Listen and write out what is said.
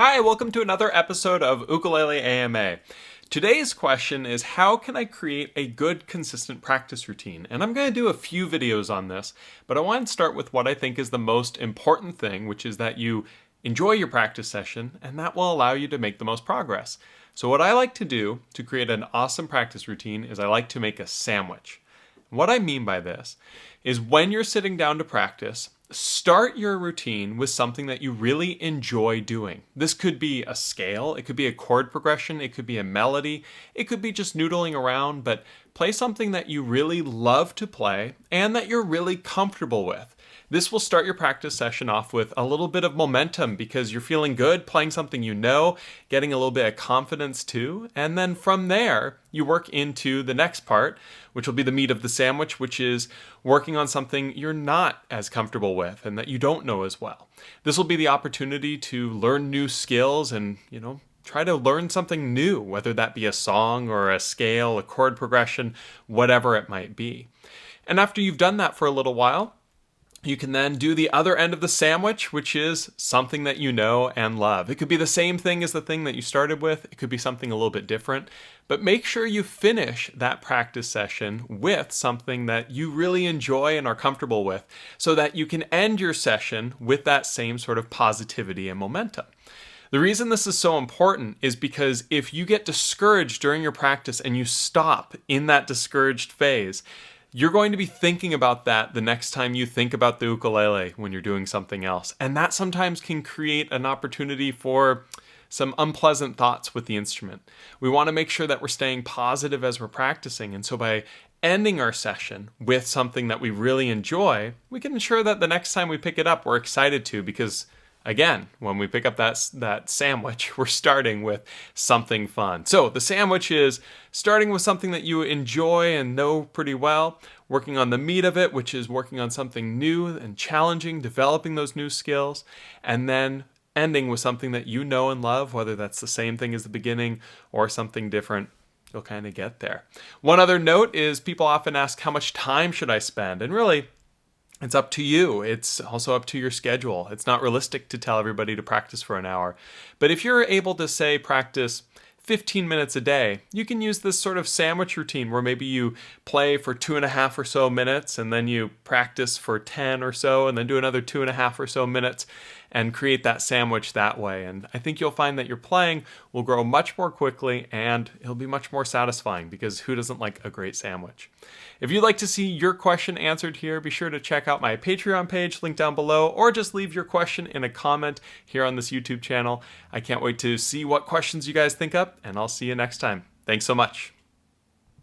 Hi, welcome to another episode of Ukulele AMA. Today's question is, how can I create a good, consistent practice routine? And I'm going to do a few videos on this, but I want to start with what I think is the most important thing, which is that you enjoy your practice session, and that will allow you to make the most progress. So what I like to do to create an awesome practice routine is I like to make a sandwich. What I mean by this is when you're sitting down to practice, start your routine with something that you really enjoy doing. This could be a scale, it could be a chord progression, it could be a melody, it could be just noodling around, but play something that you really love to play and that you're really comfortable with. This will start your practice session off with a little bit of momentum because you're feeling good, playing something you know, getting a little bit of confidence too. And then from there, you work into the next part, which will be the meat of the sandwich, which is working on something you're not as comfortable with and that you don't know as well. This will be the opportunity to learn new skills and, try to learn something new, whether that be a song or a scale, a chord progression, whatever it might be. And after you've done that for a little while, you can then do the other end of the sandwich, which is something that you know and love. It could be the same thing as the thing that you started with. It could be something a little bit different. But make sure you finish that practice session with something that you really enjoy and are comfortable with so that you can end your session with that same sort of positivity and momentum. The reason this is so important is because if you get discouraged during your practice and you stop in that discouraged phase, you're going to be thinking about that the next time you think about the ukulele when you're doing something else. And that sometimes can create an opportunity for some unpleasant thoughts with the instrument. We want to make sure that we're staying positive as we're practicing. And so by ending our session with something that we really enjoy, we can ensure that the next time we pick it up, we're excited to, because again, when we pick up that sandwich, we're starting with something fun. So the sandwich is starting with something that you enjoy and know pretty well, working on the meat of it, which is working on something new and challenging, developing those new skills, and then ending with something that you know and love, whether that's the same thing as the beginning or something different. You'll kind of get there. One other note is people often ask, how much time should I spend? And really, it's up to you. It's also up to your schedule. It's not realistic to tell everybody to practice for an hour. But if you're able to, say, practice 15 minutes a day, you can use this sort of sandwich routine where maybe you play for 2.5 or so minutes and then you practice for 10 or so and then do another 2.5 or so minutes and create that sandwich that way. And I think you'll find that your playing will grow much more quickly and it'll be much more satisfying, because who doesn't like a great sandwich? If you'd like to see your question answered here, be sure to check out my Patreon page, link down below, or just leave your question in a comment here on this YouTube channel. I can't wait to see what questions you guys think up, and I'll see you next time. Thanks so much.